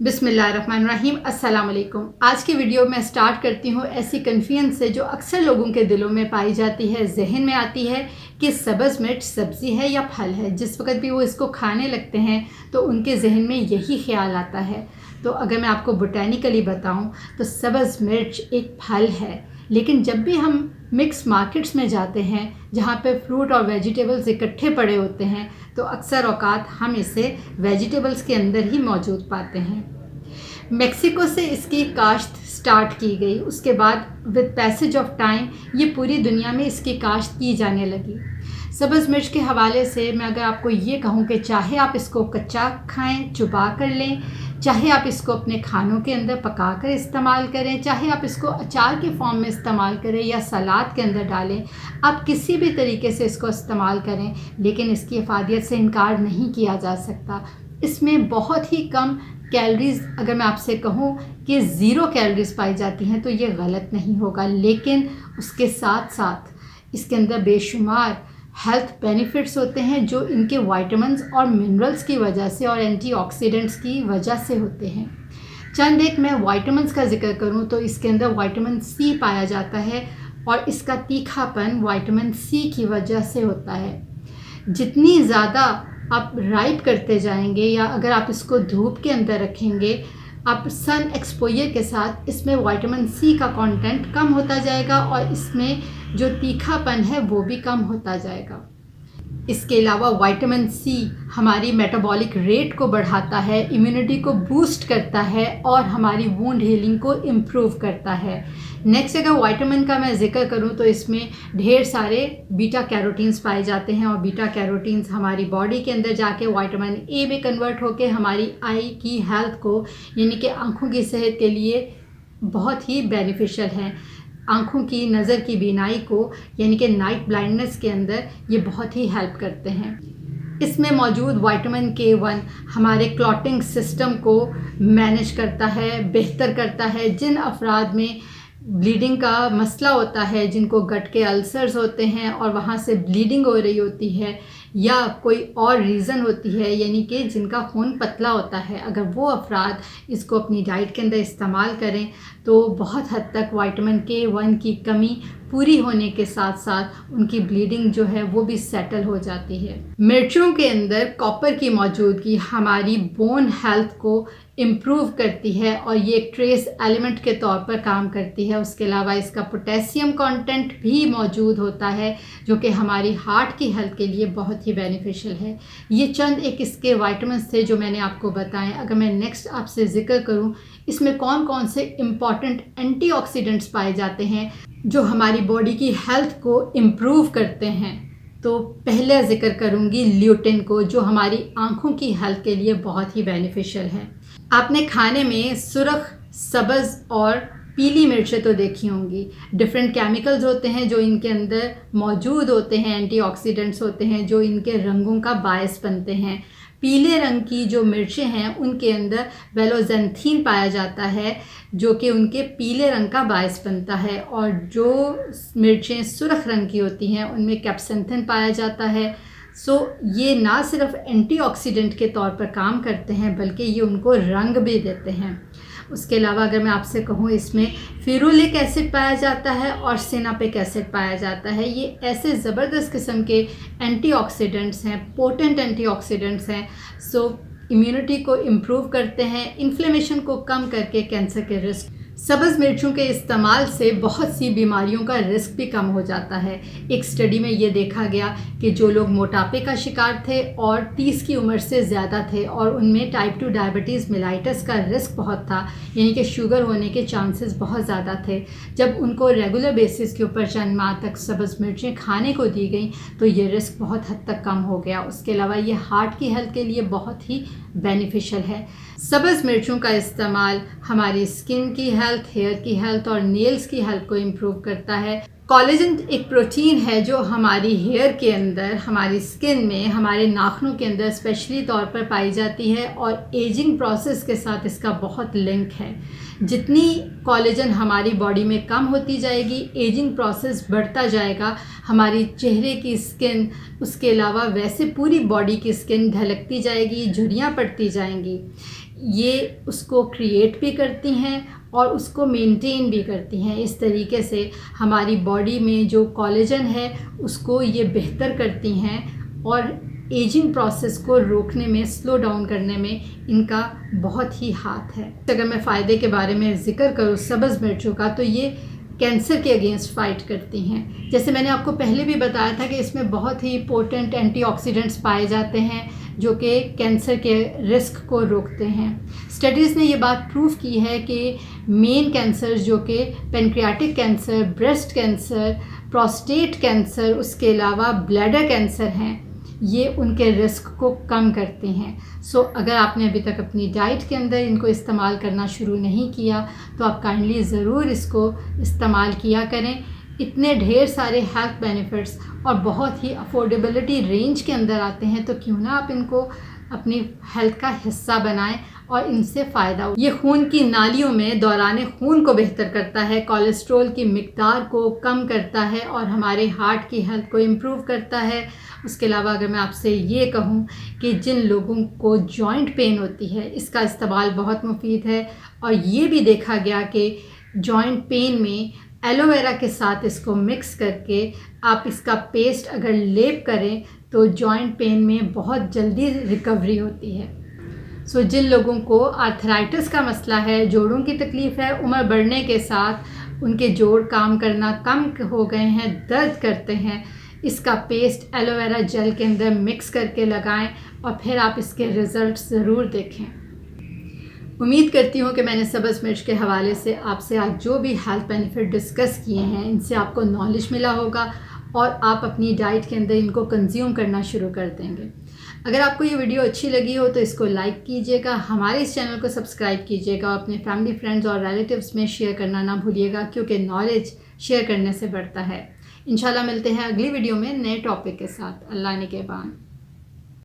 बिस्मिल्लाहिर्रहमानिर्रहीम। अस्सलाम वालेकुम। आज की वीडियो मैं स्टार्ट करती हूँ ऐसी कन्फ्यूजन से जो अक्सर लोगों के दिलों में पाई जाती है, जहन में आती है कि सब्ज़ मिर्च सब्ज़ी है या फल है। जिस वक्त भी वो इसको खाने लगते हैं तो उनके जहन में यही ख्याल आता है। तो अगर मैं आपको बोटैनिकली बताऊँ तो सब्ज़ मिर्च एक फल है, लेकिन जब भी हम मिक्स मार्केट्स में जाते हैं जहाँ पे फ्रूट और वेजिटेबल्स इकट्ठे पड़े होते हैं तो अक्सर औकात हम इसे वेजिटेबल्स के अंदर ही मौजूद पाते हैं। मेक्सिको से इसकी काश्त स्टार्ट की गई, उसके बाद विद पैसेज ऑफ टाइम ये पूरी दुनिया में इसकी काश्त की जाने लगी। सब्ज़ मिर्च के हवाले से मैं अगर आपको ये कहूँ कि चाहे आप इसको कच्चा खाएं, चुबा कर लें, चाहे आप इसको अपने खानों के अंदर पका कर इस्तेमाल करें, चाहे आप इसको अचार के फॉर्म में इस्तेमाल करें या सलाद के अंदर डालें, आप किसी भी तरीके से इसको इस्तेमाल करें, लेकिन इसकी अफादियत से इनकार नहीं किया जा सकता। इसमें बहुत ही कम कैलोरीज़, अगर मैं आपसे कहूँ कि ज़ीरो कैलोरीज़ पाई जाती हैं तो ये गलत नहीं होगा, लेकिन उसके साथ साथ इसके अंदर बेशुमार हेल्थ बेनिफिट्स होते हैं जो इनके विटामिन्स और मिनरल्स की वजह से और एंटीऑक्सीडेंट्स की वजह से होते हैं। चंद एक मैं विटामिन्स का जिक्र करूं तो इसके अंदर विटामिन सी पाया जाता है और इसका तीखापन विटामिन सी की वजह से होता है। जितनी ज़्यादा आप राइप करते जाएंगे या अगर आप इसको धूप के अंदर रखेंगे, आप सन एक्सपोजर के साथ इसमें विटामिन सी का कंटेंट कम होता जाएगा और इसमें जो तीखापन है वो भी कम होता जाएगा। इसके अलावा विटामिन सी हमारी मेटाबॉलिक रेट को बढ़ाता है, इम्यूनिटी को बूस्ट करता है और हमारी वुंड हीलिंग को इम्प्रूव करता है। नेक्स्ट अगर विटामिन का मैं जिक्र करूं तो इसमें ढेर सारे बीटा कैरोटीन्स पाए जाते हैं और बीटा कैरोटीन्स हमारी बॉडी के अंदर जाके विटामिन ए में कन्वर्ट होकर हमारी आई की हेल्थ को, यानी कि आँखों की सेहत के लिए बहुत ही बेनिफिशियल है। आँखों की नज़र की बीनाई को, यानी कि नाइट ब्लाइंडनेस के अंदर ये बहुत ही हेल्प करते हैं। इसमें मौजूद विटामिन K1 हमारे क्लॉटिंग सिस्टम को मैनेज करता है, बेहतर करता है। जिन अफराद में ब्लीडिंग का मसला होता है, जिनको गट के अल्सर्स होते हैं और वहाँ से ब्लीडिंग हो रही होती है या कोई और रीज़न होती है, यानी कि जिनका खून पतला होता है, अगर वो अफराद इसको अपनी डाइट के अंदर इस्तेमाल करें तो बहुत हद तक विटामिन K1 की कमी पूरी होने के साथ साथ उनकी ब्लीडिंग जो है वो भी सेटल हो जाती है। मिर्चों के अंदर कॉपर की मौजूदगी हमारी बोन हेल्थ को इम्प्रूव करती है और ये एक ट्रेस एलिमेंट के तौर पर काम करती है। उसके अलावा इसका पोटेशियम कंटेंट भी मौजूद होता है जो कि हमारी हार्ट की हेल्थ के लिए बहुत ही बेनिफिशियल है। ये चंद एक इसके विटामिन्स थे जो मैंने आपको बताएं। अगर मैं नेक्स्ट आपसे जिक्र करूं इसमें कौन कौन से इम्पॉर्टेंट एंटीऑक्सीडेंट्स पाए जाते हैं जो हमारी बॉडी की हेल्थ को इम्प्रूव करते हैं, तो पहले जिक्र करूंगी ल्यूटिन को, जो हमारी आँखों की हेल्थ के लिए बहुत ही बेनिफिशियल है। आपने खाने में सुर्ख, सब्ज़ और पीली मिर्चें तो देखी होंगी। डिफरेंट केमिकल्स होते हैं जो इनके अंदर मौजूद होते हैं, एंटीऑक्सीडेंट्स होते हैं जो इनके रंगों का बायस बनते हैं। पीले रंग की जो मिर्चें हैं उनके अंदर वेलोजेंथीन पाया जाता है जो कि उनके पीले रंग का बायस बनता है, और जो मिर्चें सुर्ख रंग की होती हैं उनमें कैप्सेंथिन पाया जाता है। ये ना सिर्फ एंटीऑक्सीडेंट के तौर पर काम करते हैं बल्कि ये उनको रंग भी देते हैं। उसके अलावा अगर मैं आपसे कहूँ इसमें फेरुलिक एसिड पाया जाता है और सिनापिक एसिड पाया जाता है। ये ऐसे ज़बरदस्त किस्म के एंटीऑक्सीडेंट्स हैं, पोटेंट एंटीऑक्सीडेंट्स हैं। इम्यूनिटी को इम्प्रूव करते हैं, इन्फ्लेमेशन को कम करके कैंसर के रिस्क। सब्ज़ मिर्चों के इस्तेमाल से बहुत सी बीमारियों का रिस्क भी कम हो जाता है। एक स्टडी में ये देखा गया कि जो लोग मोटापे का शिकार थे और 30 की उम्र से ज़्यादा थे और उनमें टाइप 2 डायबिटीज़ मेलाइटस का रिस्क बहुत था, यानी कि शुगर होने के चांसेस बहुत ज़्यादा थे, जब उनको रेगुलर बेसिस के ऊपर चंद माह तक सब्ज़ मिर्चें खाने को दी गई तो ये रिस्क बहुत हद तक कम हो गया। उसके अलावा ये हार्ट की हेल्थ के लिए बहुत ही बेनिफिशियल है। सब्ज़ मिर्चों का इस्तेमाल हमारी स्किन की हेल्थ, हेयर की हेल्थ और नेल्स की हेल्थ को इम्प्रूव करता है। कोलेजन एक प्रोटीन है जो हमारी हेयर के अंदर, हमारी स्किन में, हमारे नाखूनों के अंदर स्पेशली तौर पर पाई जाती है और एजिंग प्रोसेस के साथ इसका बहुत लिंक है। जितनी कोलेजन हमारी बॉडी में कम होती जाएगी, एजिंग प्रोसेस बढ़ता जाएगा, हमारी चेहरे की स्किन, उसके अलावा वैसे पूरी बॉडी की स्किन ढलकती जाएगी, झुर्रियाँ पड़ती जाएंगी। ये उसको क्रिएट भी करती हैं और उसको मेंटेन भी करती हैं। इस तरीके से हमारी बॉडी में जो कोलेजन है उसको ये बेहतर करती हैं और एजिंग प्रोसेस को रोकने में, स्लो डाउन करने में इनका बहुत ही हाथ है। अगर मैं फ़ायदे के बारे में ज़िक्र करूँ सब्ज़ मिर्चों का, तो ये कैंसर के अगेंस्ट फ़ाइट करती हैं। जैसे मैंने आपको पहले भी बताया था कि इसमें बहुत ही पोटेंट एंटीऑक्सीडेंट्स पाए जाते हैं जो कि कैंसर के रिस्क को रोकते हैं। स्टडीज़ ने ये बात प्रूव की है कि मेन कैंसर जो कि pancreatic cancer, breast cancer, prostate cancer, उसके अलावा ब्लैडर कैंसर हैं, ये उनके रिस्क को कम करते हैं। सो अगर आपने अभी तक अपनी डाइट के अंदर इनको इस्तेमाल करना शुरू नहीं किया तो आप काइंडली ज़रूर इसको इस्तेमाल किया करें। इतने ढेर सारे हेल्थ बेनिफिट्स और बहुत ही अफोर्डेबिलिटी रेंज के अंदर आते हैं, तो क्यों ना आप इनको अपनी हेल्थ का हिस्सा बनाएं और इनसे फ़ायदा हो। ये खून की नालियों में दौरान खून को बेहतर करता है, कोलेस्ट्रॉल की मिकदार को कम करता है और हमारे हार्ट की हेल्थ को इम्प्रूव करता है। उसके अलावा अगर मैं आपसे ये कहूँ कि जिन लोगों को जॉइंट पेन होती है, इसका इस्तेमाल बहुत मुफीद है और ये भी देखा गया कि जॉइंट पेन में एलोवेरा के साथ इसको मिक्स करके आप इसका पेस्ट अगर लेप करें तो जॉइंट पेन में बहुत जल्दी रिकवरी होती है। सो जिन लोगों को आर्थराइटिस का मसला है, जोड़ों की तकलीफ़ है, उम्र बढ़ने के साथ उनके जोड़ काम करना कम हो गए हैं, दर्द करते हैं, इसका पेस्ट एलोवेरा जेल के अंदर मिक्स करके लगाएं और फिर आप इसके रिज़ल्ट ज़रूर देखें। उम्मीद करती हूँ कि मैंने सब्ज़ मिर्च के हवाले से आपसे आज जो भी हेल्थ बेनिफिट डिस्कस किए हैं इनसे आपको नॉलेज मिला होगा और आप अपनी डाइट के अंदर इनको कंज्यूम करना शुरू कर देंगे। अगर आपको ये वीडियो अच्छी लगी हो तो इसको लाइक कीजिएगा, हमारे इस चैनल को सब्सक्राइब कीजिएगा और अपने फैमिली, फ्रेंड्स और रिलेटिव्स में शेयर करना ना भूलिएगा, क्योंकि नॉलेज शेयर करने से बढ़ता है। इंशाल्लाह मिलते हैं अगली वीडियो में नए टॉपिक के साथ। अल्लाह निगहबान।